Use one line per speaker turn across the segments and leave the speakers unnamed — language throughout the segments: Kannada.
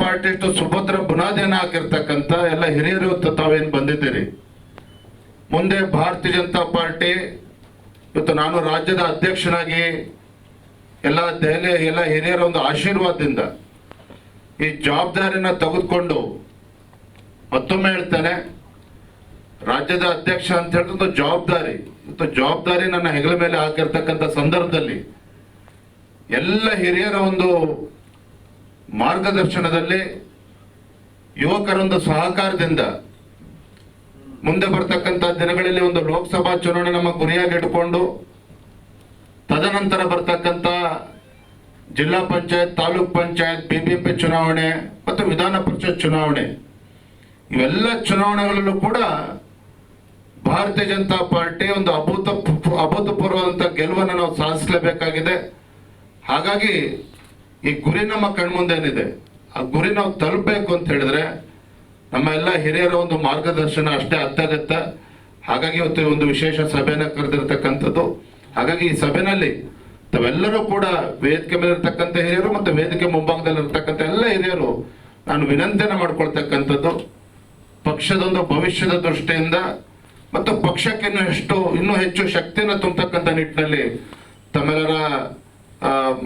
ಪಾರ್ಟಿ ಸುಭದ್ರ ಬುನಾದಿಯನ್ನು ಹಾಕಿರ್ತಕ್ಕಂಥ ಎಲ್ಲ ಹಿರಿಯರು ತಾವೇನು ಬಂದಿದ್ದೀರಿ. ಮುಂದೆ ಭಾರತೀಯ ಜನತಾ ಪಾರ್ಟಿ ಇವತ್ತು ನಾನು ರಾಜ್ಯದ ಅಧ್ಯಕ್ಷನಾಗಿ ಎಲ್ಲ ದೆಹಲಿ ಎಲ್ಲ ಹಿರಿಯರ ಒಂದು ಆಶೀರ್ವಾದದಿಂದ ಈ ಜವಾಬ್ದಾರಿನ ತೆಗೆದುಕೊಂಡು ಮತ್ತೊಮ್ಮೆ ಹೇಳ್ತಾನೆ, ರಾಜ್ಯದ ಅಧ್ಯಕ್ಷ ಅಂತ ಹೇಳಿದ್ರೆ ಜವಾಬ್ದಾರಿ. ಇವತ್ತು ಜವಾಬ್ದಾರಿ ನನ್ನ ಹೆಗಲ ಮೇಲೆ ಹಾಕಿರ್ತಕ್ಕಂಥ ಸಂದರ್ಭದಲ್ಲಿ ಎಲ್ಲ ಹಿರಿಯರ ಒಂದು ಮಾರ್ಗದರ್ಶನದಲ್ಲಿ ಯುವಕರ ಒಂದು ಸಹಕಾರದಿಂದ ಮುಂದೆ ಬರ್ತಕ್ಕಂಥ ದಿನಗಳಲ್ಲಿ ಒಂದು ಲೋಕಸಭಾ ಚುನಾವಣೆ ನಮ್ಮ ಗುರಿಯಾಗಿ ಇಟ್ಕೊಂಡು ತದನಂತರ ಬರ್ತಕ್ಕಂಥ ಜಿಲ್ಲಾ ಪಂಚಾಯತ್, ತಾಲೂಕ್ ಪಂಚಾಯತ್, ಬಿಬಿಎಂಪಿ ಚುನಾವಣೆ ಮತ್ತು ವಿಧಾನ ಪರಿಷತ್ ಚುನಾವಣೆ, ಇವೆಲ್ಲ ಚುನಾವಣೆಗಳಲ್ಲೂ ಕೂಡ ಭಾರತೀಯ ಜನತಾ ಪಾರ್ಟಿ ಒಂದು ಅಭೂತಪೂರ್ವವಾದಂಥ ಗೆಲುವನ್ನು ನಾವು ಸಾಧಿಸಲೇಬೇಕಾಗಿದೆ. ಹಾಗಾಗಿ ಈ ಗುರಿ ನಮ್ಮ ಕಣ್ಮುಂದೇನಿದೆ, ಆ ಗುರಿ ನಾವು ತಲುಪಬೇಕು ಅಂತ ಹೇಳಿದ್ರೆ ನಮ್ಮ ಎಲ್ಲ ಹಿರಿಯರ ಒಂದು ಮಾರ್ಗದರ್ಶನ ಅಷ್ಟೇ ಅತ್ಯಗತ್ಯ. ಹಾಗಾಗಿ ಇವತ್ತು ಒಂದು ವಿಶೇಷ ಸಭೆಯನ್ನು ಕರೆದಿರ್ತಕ್ಕಂಥದ್ದು. ಹಾಗಾಗಿ ಈ ಸಭೆಯಲ್ಲಿ ತಾವೆಲ್ಲರೂ ಕೂಡ ವೇದಿಕೆ ಮೇಲೆ ಇರ್ತಕ್ಕಂಥ ಹಿರಿಯರು ಮತ್ತು ವೇದಿಕೆ ಮುಂಭಾಗದಲ್ಲಿ ಇರ್ತಕ್ಕಂಥ ಎಲ್ಲ ಹಿರಿಯರು ನಾನು ವಿನಂತಿಯನ್ನು ಮಾಡ್ಕೊಳ್ತಕ್ಕಂಥದ್ದು, ಪಕ್ಷದೊಂದು ಭವಿಷ್ಯದ ದೃಷ್ಟಿಯಿಂದ ಮತ್ತು ಪಕ್ಷಕ್ಕೆ ಇನ್ನೂ ಹೆಚ್ಚು ಶಕ್ತಿಯನ್ನು ತುಂಬತಕ್ಕಂಥ ನಿಟ್ಟಿನಲ್ಲಿ ತಮ್ಮೆಲ್ಲರ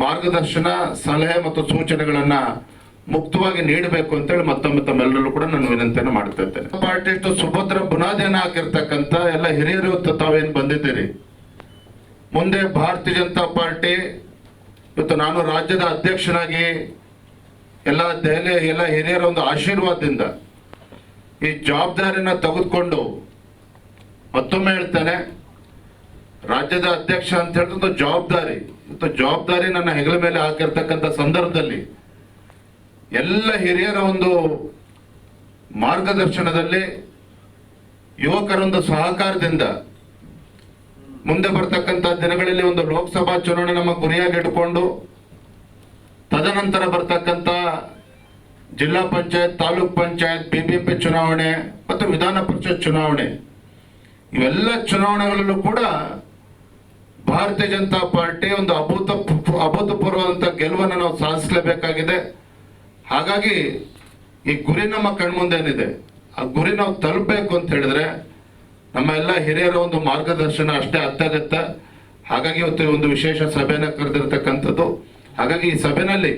ಮಾರ್ಗದರ್ಶನ, ಸಲಹೆ ಮತ್ತು ಸೂಚನೆಗಳನ್ನ ಮುಕ್ತವಾಗಿ ನೀಡಬೇಕು ಅಂತೇಳಿ ಮತ್ತೊಮ್ಮೆ ತಮ್ಮೆಲ್ಲರೂ ಕೂಡ ನಾನು ವಿನಂತಿಯನ್ನು ಮಾಡ್ತಾ ಇದ್ದೇನೆ. ಪಾರ್ಟಿ ಸುಭದ್ರ ಬುನಾದಿಯನ್ನು ಹಾಕಿರ್ತಕ್ಕಂಥ ಎಲ್ಲ ಹಿರಿಯರು ತಾವೇನು ಬಂದಿದ್ದೀರಿ. ಮುಂದೆ ಭಾರತೀಯ ಜನತಾ ಪಾರ್ಟಿ ಇವತ್ತು ನಾನು ರಾಜ್ಯದ ಅಧ್ಯಕ್ಷನಾಗಿ ಎಲ್ಲ ದೆಹಲಿ ಎಲ್ಲ ಹಿರಿಯರ ಒಂದು ಆಶೀರ್ವಾದದಿಂದ ಈ ಜವಾಬ್ದಾರಿನ ತೆಗೆದುಕೊಂಡು ಮತ್ತೊಮ್ಮೆ ಹೇಳ್ತಾನೆ, ರಾಜ್ಯದ ಅಧ್ಯಕ್ಷ ಅಂತ ಹೇಳಿದ್ರೆ ಜವಾಬ್ದಾರಿ. ಇವತ್ತು ಜವಾಬ್ದಾರಿ ನನ್ನ ಹೆಗಲ ಮೇಲೆ ಹಾಕಿರ್ತಕ್ಕಂಥ ಸಂದರ್ಭದಲ್ಲಿ ಎಲ್ಲ ಹಿರಿಯರ ಒಂದು ಮಾರ್ಗದರ್ಶನದಲ್ಲಿ ಯುವಕರ ಒಂದು ಸಹಕಾರದಿಂದ ಮುಂದೆ ಬರ್ತಕ್ಕಂಥ ದಿನಗಳಲ್ಲಿ ಒಂದು ಲೋಕಸಭಾ ಚುನಾವಣೆ ನಮ್ಮ ಗುರಿಯಾಗಿ ಇಟ್ಕೊಂಡು ತದನಂತರ ಬರ್ತಕ್ಕಂಥ ಜಿಲ್ಲಾ ಪಂಚಾಯತ್, ತಾಲೂಕ್ ಪಂಚಾಯತ್, ಬಿಬಿಎಂಪಿ ಚುನಾವಣೆ ಮತ್ತು ವಿಧಾನ ಪರಿಷತ್ ಚುನಾವಣೆ, ಇವೆಲ್ಲ ಚುನಾವಣೆಗಳಲ್ಲೂ ಕೂಡ ಭಾರತೀಯ ಜನತಾ ಪಾರ್ಟಿ ಒಂದು ಅಭೂತಪೂರ್ವವಾದಂಥ ಗೆಲುವನ್ನು ನಾವು ಸಾಧಿಸಲೇಬೇಕಾಗಿದೆ. ಹಾಗಾಗಿ ಈ ಗುರಿ ನಮ್ಮ ಕಣ್ಮುಂದೇನಿದೆ, ಆ ಗುರಿ ನಾವು ತಲುಪಬೇಕು ಅಂತ ಹೇಳಿದ್ರೆ ನಮ್ಮ ಎಲ್ಲ ಹಿರಿಯರ ಒಂದು ಮಾರ್ಗದರ್ಶನ ಅಷ್ಟೇ ಅತ್ಯಗತ್ಯ. ಹಾಗಾಗಿ ಇವತ್ತು ಒಂದು ವಿಶೇಷ ಸಭೆಯನ್ನು ಕರೆದಿರ್ತಕ್ಕಂಥದ್ದು. ಹಾಗಾಗಿ ಈ ಸಭೆಯಲ್ಲಿ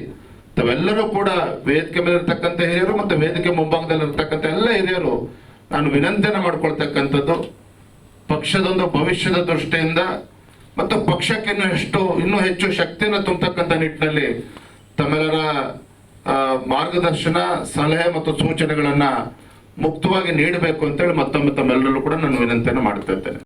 ತಾವೆಲ್ಲರೂ ಕೂಡ ವೇದಿಕೆ ಮೇಲೆ ಇರ್ತಕ್ಕಂಥ ಹಿರಿಯರು ಮತ್ತು ವೇದಿಕೆ ಮುಂಭಾಗದಲ್ಲಿ ಇರ್ತಕ್ಕಂಥ ಎಲ್ಲ ಹಿರಿಯರು ನಾನು ವಿನಂತಿಯನ್ನು ಮಾಡ್ಕೊಳ್ತಕ್ಕಂಥದ್ದು, ಪಕ್ಷದೊಂದು ಭವಿಷ್ಯದ ದೃಷ್ಟಿಯಿಂದ ಮತ್ತು ಪಕ್ಷಕ್ಕೆ ಇನ್ನೂ ಹೆಚ್ಚು ಶಕ್ತಿಯನ್ನು ತುಂಬತಕ್ಕಂಥ ನಿಟ್ಟಿನಲ್ಲಿ ತಮ್ಮೆಲ್ಲರ ಮಾರ್ಗದರ್ಶನ, ಸಲಹೆ ಮತ್ತು ಸೂಚನೆಗಳನ್ನ ಮುಕ್ತವಾಗಿ ನೀಡಬೇಕು ಅಂತೇಳಿ ಮತ್ತೊಮ್ಮೆ ತಮ್ಮೆಲ್ಲರೂ ಕೂಡ ನಾನು ವಿನಂತಿಯನ್ನು ಮಾಡ್ತಾ ಇದ್ದೇನೆ.